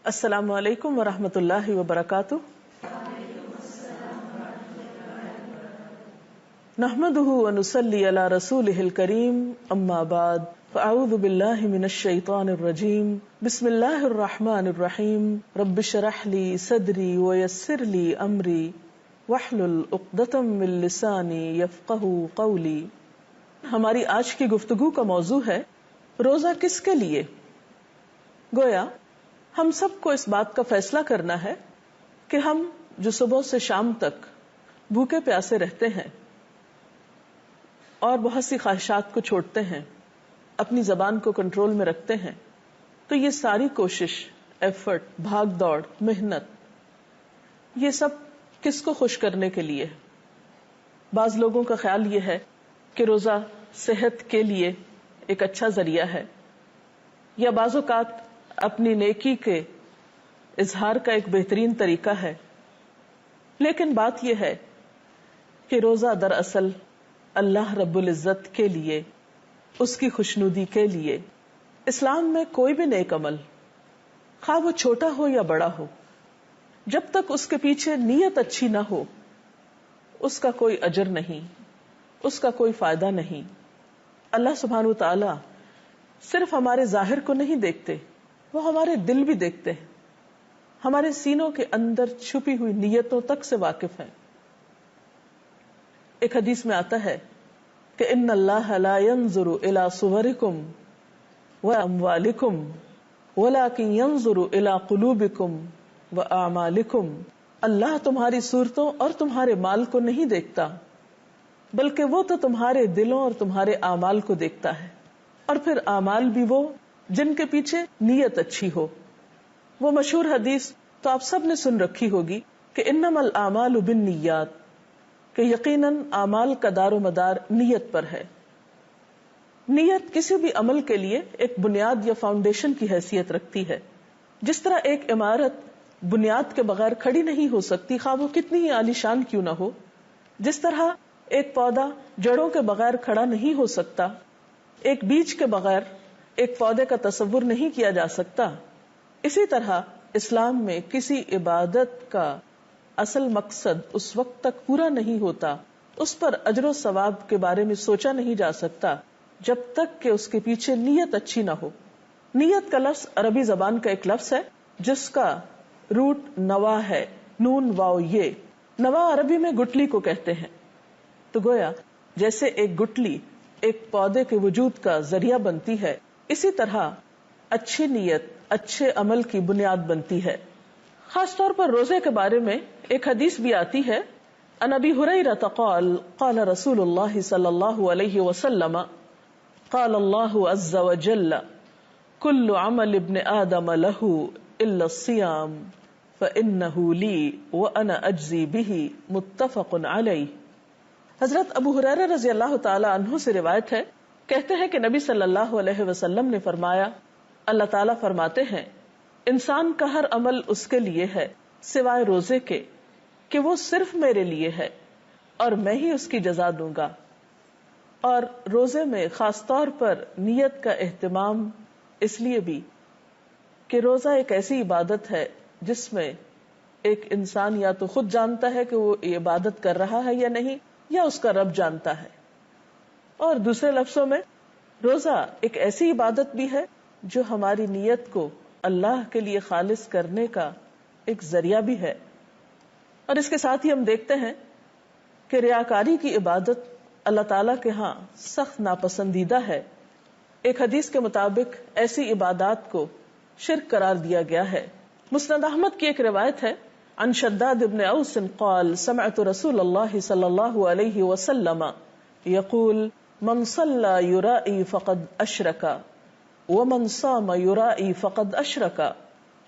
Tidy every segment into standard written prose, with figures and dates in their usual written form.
السلام علیکم ورحمۃ اللہ وبرکاتہ. نحمده ونصلي على رسوله الكريم اما بعد فاعوذ باللہ من الشیطان الرجیم بسم اللہ الرحمن الرحیم رب اشرح لي صدری ويسر لي امری واحلل عقدۃ من لسانی یفقهوا قولی. ہماری آج کی گفتگو کا موضوع ہے روزہ کس کے لیے. گویا ہم سب کو اس بات کا فیصلہ کرنا ہے کہ ہم جو صبح سے شام تک بھوکے پیاسے رہتے ہیں اور بہت سی خواہشات کو چھوڑتے ہیں، اپنی زبان کو کنٹرول میں رکھتے ہیں، تو یہ ساری کوشش، ایفرٹ، بھاگ دوڑ، محنت، یہ سب کس کو خوش کرنے کے لیے. بعض لوگوں کا خیال یہ ہے کہ روزہ صحت کے لیے ایک اچھا ذریعہ ہے، یا بعض اوقات اپنی نیکی کے اظہار کا ایک بہترین طریقہ ہے. لیکن بات یہ ہے کہ روزہ دراصل اللہ رب العزت کے لیے، اس کی خوشنودی کے لیے. اسلام میں کوئی بھی نیک عمل، خواہ وہ چھوٹا ہو یا بڑا ہو، جب تک اس کے پیچھے نیت اچھی نہ ہو، اس کا کوئی اجر نہیں، اس کا کوئی فائدہ نہیں. اللہ سبحانہ وتعالی صرف ہمارے ظاہر کو نہیں دیکھتے، وہ ہمارے دل بھی دیکھتے ہیں، ہمارے سینوں کے اندر چھپی ہوئی نیتوں تک سے واقف ہیں. ایک حدیث میں آتا ہے کہ ان اللہ لا ينظر الى صورکم واموالکم ولکن ينظر الى قلوبکم واعمالکم. اللہ تمہاری صورتوں اور تمہارے مال کو نہیں دیکھتا، بلکہ وہ تو تمہارے دلوں اور تمہارے اعمال کو دیکھتا ہے. اور پھر اعمال بھی وہ جن کے پیچھے نیت اچھی ہو. وہ مشہور حدیث تو آپ سب نے سن رکھی ہوگی کہ انما الاعمال بالنیات، کہ یقیناً اعمال کا دار و مدار نیت پر ہے. نیت کسی بھی عمل کے لیے ایک بنیاد یا فاؤنڈیشن کی حیثیت رکھتی ہے. جس طرح ایک عمارت بنیاد کے بغیر کھڑی نہیں ہو سکتی، خواہ وہ کتنی ہی عالیشان کیوں نہ ہو، جس طرح ایک پودا جڑوں کے بغیر کھڑا نہیں ہو سکتا، ایک بیج کے بغیر ایک پودے کا تصور نہیں کیا جا سکتا، اسی طرح اسلام میں کسی عبادت کا اصل مقصد اس وقت تک پورا نہیں ہوتا، اس پر اجر و ثواب کے بارے میں سوچا نہیں جا سکتا جب تک کہ اس کے پیچھے نیت اچھی نہ ہو. نیت کا لفظ عربی زبان کا ایک لفظ ہے جس کا روٹ نوا ہے، نون واو یہ. نوا عربی میں گٹلی کو کہتے ہیں. تو گویا جیسے ایک گٹلی ایک پودے کے وجود کا ذریعہ بنتی ہے، اسی طرح اچھی نیت اچھے عمل کی بنیاد بنتی ہے. خاص طور پر روزے کے بارے میں ایک حدیث بھی آتی ہے. عن ابی ہریرہ قال قال رسول اللہ صلی اللہ علیہ وسلم قال اللہ عز وجل کل عمل ابن آدم له الا الصیام فانہ لی وانا اجزی بہ متفق علیہ. حضرت ابو ہریرہ رضی اللہ تعالی عنہ سے روایت ہے، کہتے ہیں کہ نبی صلی اللہ علیہ وسلم نے فرمایا، اللہ تعالیٰ فرماتے ہیں انسان کا ہر عمل اس کے لیے ہے سوائے روزے کے کہ وہ صرف میرے لیے ہے اور میں ہی اس کی جزا دوں گا. اور روزے میں خاص طور پر نیت کا اہتمام اس لیے بھی کہ روزہ ایک ایسی عبادت ہے جس میں ایک انسان یا تو خود جانتا ہے کہ وہ یہ عبادت کر رہا ہے یا نہیں، یا اس کا رب جانتا ہے. اور دوسرے لفظوں میں روزہ ایک ایسی عبادت بھی ہے جو ہماری نیت کو اللہ کے لیے خالص کرنے کا ایک ذریعہ بھی ہے. اور اس کے ساتھ ہی ہم دیکھتے ہیں کہ ریاکاری کی عبادت اللہ تعالی کے ہاں سخت ناپسندیدہ ہے. ایک حدیث کے مطابق ایسی عبادات کو شرک قرار دیا گیا ہے. مسند احمد کی ایک روایت ہے، عن شداد بن اوس قال سمعت رسول اللہ صلی اللہ علیہ وسلم یقول من صلى يرائي فقد اشرک ومن صام يرائي فقد اشرک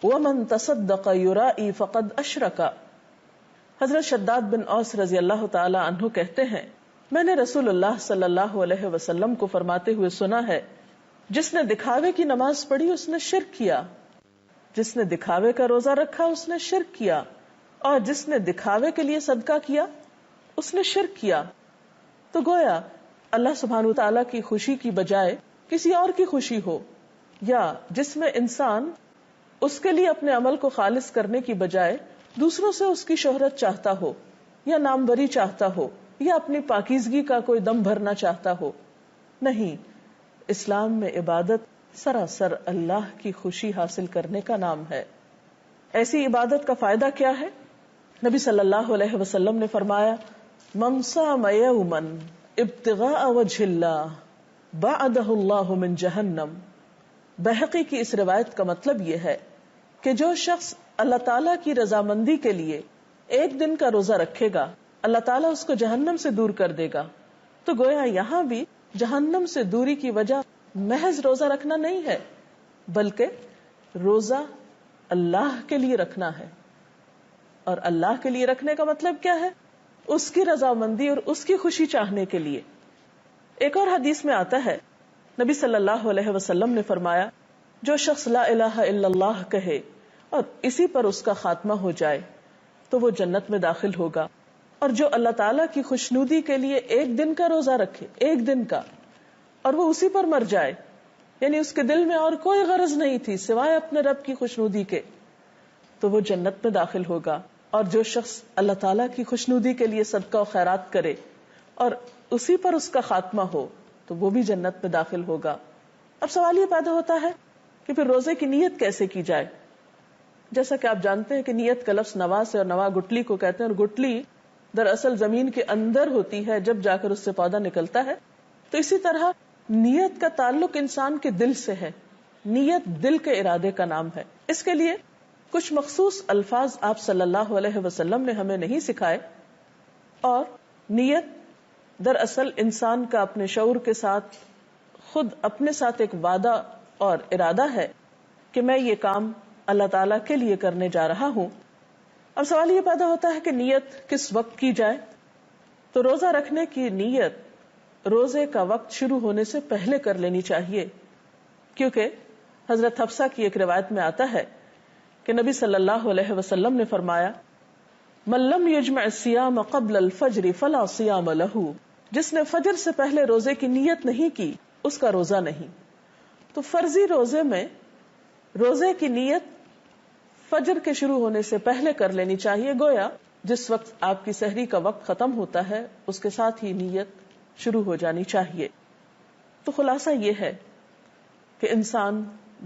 ومن تصدق يرائي فقد اشرک. حضرت شداد بن اوس رضی اللہ تعالی عنہ کہتے ہیں، میں نے رسول اللہ صلی اللہ علیہ وسلم کو فرماتے ہوئے سنا ہے، جس نے دکھاوے کی نماز پڑھی اس نے شرک کیا، جس نے دکھاوے کا روزہ رکھا اس نے شرک کیا، اور جس نے دکھاوے کے لیے صدقہ کیا اس نے شرک کیا. تو گویا اللہ سبحانہ وتعالیٰ کی خوشی کی بجائے کسی اور کی خوشی ہو، یا جس میں انسان اس کے لیے اپنے عمل کو خالص کرنے کی بجائے دوسروں سے اس کی شہرت چاہتا ہو یا ناموری چاہتا ہو یا اپنی پاکیزگی کا کوئی دم بھرنا چاہتا ہو. نہیں، اسلام میں عبادت سراسر اللہ کی خوشی حاصل کرنے کا نام ہے. ایسی عبادت کا فائدہ کیا ہے؟ نبی صلی اللہ علیہ وسلم نے فرمایا من صام یوما ابتغاء وجہ اللہ بعدہ اللہ من جہنم. بحقی کی اس روایت کا مطلب یہ ہے کہ جو شخص اللہ تعالیٰ کی رضامندی کے لیے ایک دن کا روزہ رکھے گا اللہ تعالیٰ اس کو جہنم سے دور کر دے گا. تو گویا یہاں بھی جہنم سے دوری کی وجہ محض روزہ رکھنا نہیں ہے، بلکہ روزہ اللہ کے لیے رکھنا ہے. اور اللہ کے لیے رکھنے کا مطلب کیا ہے؟ اس کی رضامندی اور اس کی خوشی چاہنے کے لیے. ایک اور حدیث میں آتا ہے نبی صلی اللہ علیہ وسلم نے فرمایا جو شخص لا الہ الا اللہ کہے اور اسی پر اس کا خاتمہ ہو جائے تو وہ جنت میں داخل ہوگا. اور جو اللہ تعالیٰ کی خوشنودی کے لیے ایک دن کا روزہ رکھے، ایک دن کا، اور وہ اسی پر مر جائے، یعنی اس کے دل میں اور کوئی غرض نہیں تھی سوائے اپنے رب کی خوشنودی کے، تو وہ جنت میں داخل ہوگا. اور جو شخص اللہ تعالیٰ کی خوشنودی کے لیے صدقہ و خیرات کرے اور اسی پر اس کا خاتمہ ہو تو وہ بھی جنت میں داخل ہوگا. اب سوال یہ پیدا ہوتا ہے کہ پھر روزے کی نیت کیسے کی جائے؟ جیسا کہ آپ جانتے ہیں کہ نیت کا لفظ نوا سے، اور نوا گٹلی کو کہتے ہیں، اور گٹلی دراصل زمین کے اندر ہوتی ہے جب جا کر اس سے پودا نکلتا ہے. تو اسی طرح نیت کا تعلق انسان کے دل سے ہے. نیت دل کے ارادے کا نام ہے. اس کے لیے کچھ مخصوص الفاظ آپ صلی اللہ علیہ وسلم نے ہمیں نہیں سکھائے. اور نیت دراصل انسان کا اپنے شعور کے ساتھ خود اپنے ساتھ ایک وعدہ اور ارادہ ہے کہ میں یہ کام اللہ تعالیٰ کے لیے کرنے جا رہا ہوں. اب سوال یہ پیدا ہوتا ہے کہ نیت کس وقت کی جائے؟ تو روزہ رکھنے کی نیت روزے کا وقت شروع ہونے سے پہلے کر لینی چاہیے، کیونکہ حضرت حفصہ کی ایک روایت میں آتا ہے کہ نبی صلی اللہ علیہ وسلم نے فرمایا من لم یجمع الصیام قبل الفجر فلا صیام له. جس نے فجر سے پہلے روزے کی نیت نہیں کی اس کا روزہ نہیں. تو فرضی روزے میں روزے کی نیت فجر کے شروع ہونے سے پہلے کر لینی چاہیے. گویا جس وقت آپ کی سحری کا وقت ختم ہوتا ہے اس کے ساتھ ہی نیت شروع ہو جانی چاہیے. تو خلاصہ یہ ہے کہ انسان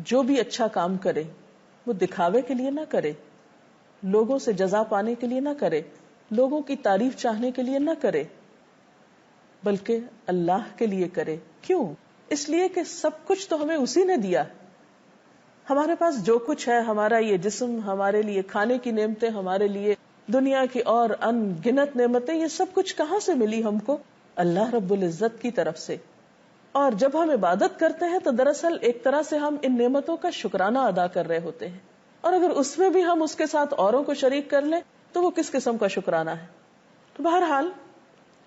جو بھی اچھا کام کرے وہ دکھاوے کے لیے نہ کرے، لوگوں سے جزا پانے کے لیے نہ کرے، لوگوں کی تعریف چاہنے کے لیے نہ کرے، بلکہ اللہ کے لیے کرے. کیوں؟ اس لیے کہ سب کچھ تو ہمیں اسی نے دیا. ہمارے پاس جو کچھ ہے، ہمارا یہ جسم، ہمارے لیے کھانے کی نعمتیں، ہمارے لیے دنیا کی اور ان گنت نعمتیں، یہ سب کچھ کہاں سے ملی ہم کو؟ اللہ رب العزت کی طرف سے. اور جب ہم عبادت کرتے ہیں تو دراصل ایک طرح سے ہم ان نعمتوں کا شکرانہ ادا کر رہے ہوتے ہیں. اور اگر اس میں بھی ہم اس کے ساتھ اوروں کو شریک کر لیں تو وہ کس قسم کا شکرانہ ہے؟ تو بہرحال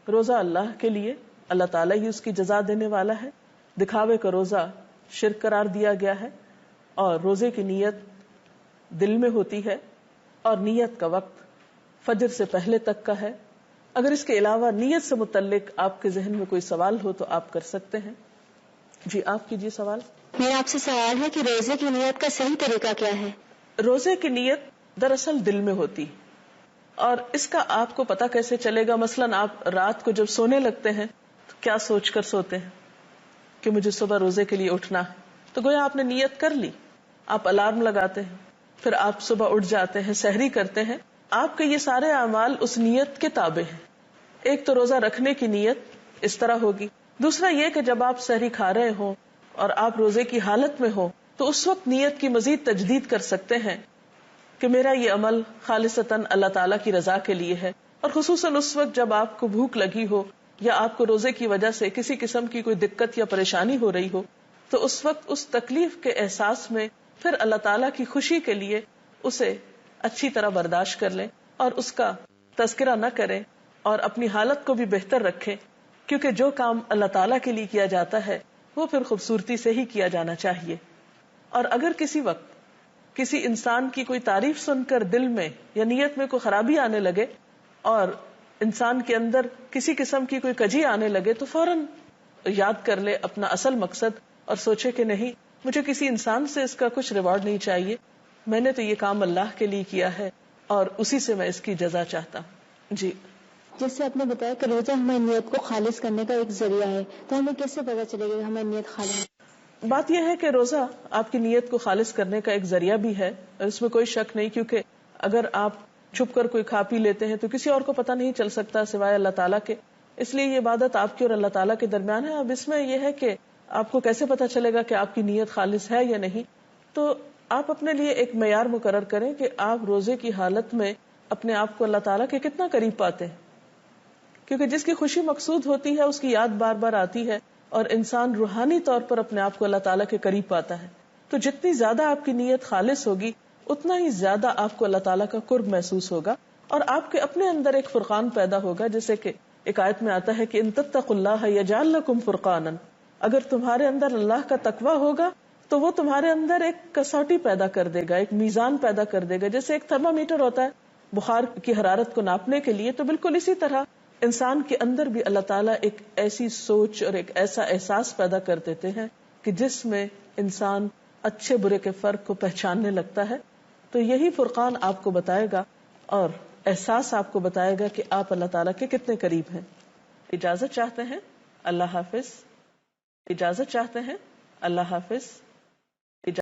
روزہ اللہ کے لیے، اللہ تعالیٰ ہی اس کی جزا دینے والا ہے. دکھاوے کا روزہ شرک قرار دیا گیا ہے. اور روزے کی نیت دل میں ہوتی ہے اور نیت کا وقت فجر سے پہلے تک کا ہے. اگر اس کے علاوہ نیت سے متعلق آپ کے ذہن میں کوئی سوال ہو تو آپ کر سکتے ہیں. جی آپ کیجیے سوال. میرا آپ سے سوال ہے کہ روزے کی نیت کا صحیح طریقہ کیا ہے؟ روزے کی نیت دراصل دل میں ہوتی، اور اس کا آپ کو پتہ کیسے چلے گا؟ مثلاً آپ رات کو جب سونے لگتے ہیں تو کیا سوچ کر سوتے ہیں کہ مجھے صبح روزے کے لیے اٹھنا ہے. تو گویا آپ نے نیت کر لی. آپ الارم لگاتے ہیں، پھر آپ صبح اٹھ جاتے ہیں، سحری کرتے ہیں. آپ کے یہ سارے اعمال اس نیت کے تابع ہیں. ایک تو روزہ رکھنے کی نیت اس طرح ہوگی. دوسرا یہ کہ جب آپ سحری کھا رہے ہوں اور آپ روزے کی حالت میں ہو تو اس وقت نیت کی مزید تجدید کر سکتے ہیں کہ میرا یہ عمل خالصتاً اللہ تعالیٰ کی رضا کے لیے ہے. اور خصوصاً اس وقت جب آپ کو بھوک لگی ہو یا آپ کو روزے کی وجہ سے کسی قسم کی کوئی دقت یا پریشانی ہو رہی ہو تو اس وقت اس تکلیف کے احساس میں پھر اللہ تعالیٰ کی خوشی کے لیے اسے اچھی طرح برداشت کر لیں اور اس کا تذکرہ نہ کریں اور اپنی حالت کو بھی بہتر رکھیں. کیونکہ جو کام اللہ تعالیٰ کے لیے کیا جاتا ہے وہ پھر خوبصورتی سے ہی کیا جانا چاہیے. اور اگر کسی وقت کسی انسان کی کوئی تعریف سن کر دل میں یا نیت میں کوئی خرابی آنے لگے اور انسان کے اندر کسی قسم کی کوئی کجی آنے لگے تو فوراً یاد کر لے اپنا اصل مقصد اور سوچے کہ نہیں، مجھے کسی انسان سے اس کا کچھ ریوارڈ نہیں چاہیے، میں نے تو یہ کام اللہ کے لیے کیا ہے اور اسی سے میں اس کی جزا چاہتا ہوں. جی. جس سے آپ نے بتایا کہ روزہ ہماری نیت کو خالص کرنے کا ایک ذریعہ ہے، تو ہمیں کیسے پتہ چلے گا کہ ہماری نیت خالص ہے؟ بات یہ ہے کہ روزہ آپ کی نیت کو خالص کرنے کا ایک ذریعہ بھی ہے، اور اس میں کوئی شک نہیں، کیونکہ اگر آپ چھپ کر کوئی کھا پی لیتے ہیں تو کسی اور کو پتہ نہیں چل سکتا سوائے اللہ تعالیٰ کے. اس لیے یہ عبادت آپ کی اور اللہ تعالیٰ کے درمیان ہے. اب اس میں یہ ہے کہ آپ کو کیسے پتہ چلے گا کہ آپ کی نیت خالص ہے یا نہیں. تو آپ اپنے لیے ایک معیار مقرر کریں کہ آپ روزے کی حالت میں اپنے آپ کو اللہ تعالیٰ کے کتنا قریب پاتے ہیں، کیونکہ جس کی خوشی مقصود ہوتی ہے اس کی یاد بار بار آتی ہے اور انسان روحانی طور پر اپنے آپ کو اللہ تعالیٰ کے قریب پاتا ہے. تو جتنی زیادہ آپ کی نیت خالص ہوگی اتنا ہی زیادہ آپ کو اللہ تعالیٰ کا قرب محسوس ہوگا، اور آپ کے اپنے اندر ایک فرقان پیدا ہوگا. جیسے کہ ایک آیت میں آتا ہے کہ ان تتقوا اللہ یجعل لکم فرقانا، اگر تمہارے اندر اللہ کا تقوی ہوگا تو وہ تمہارے اندر ایک کسوٹی پیدا کر دے گا، ایک میزان پیدا کر دے گا. جیسے ایک تھرمامیٹر ہوتا ہے بخار کی حرارت کو ناپنے کے لیے، تو بالکل اسی طرح انسان کے اندر بھی اللہ تعالیٰ ایک ایسی سوچ اور ایک ایسا احساس پیدا کر دیتے ہیں کہ جس میں انسان اچھے برے کے فرق کو پہچاننے لگتا ہے. تو یہی فرقان آپ کو بتائے گا اور احساس آپ کو بتائے گا کہ آپ اللہ تعالیٰ کے کتنے قریب ہیں. اجازت چاہتے ہیں. اللہ حافظ. اجازت چاہتے ہیں. اللہ حافظ.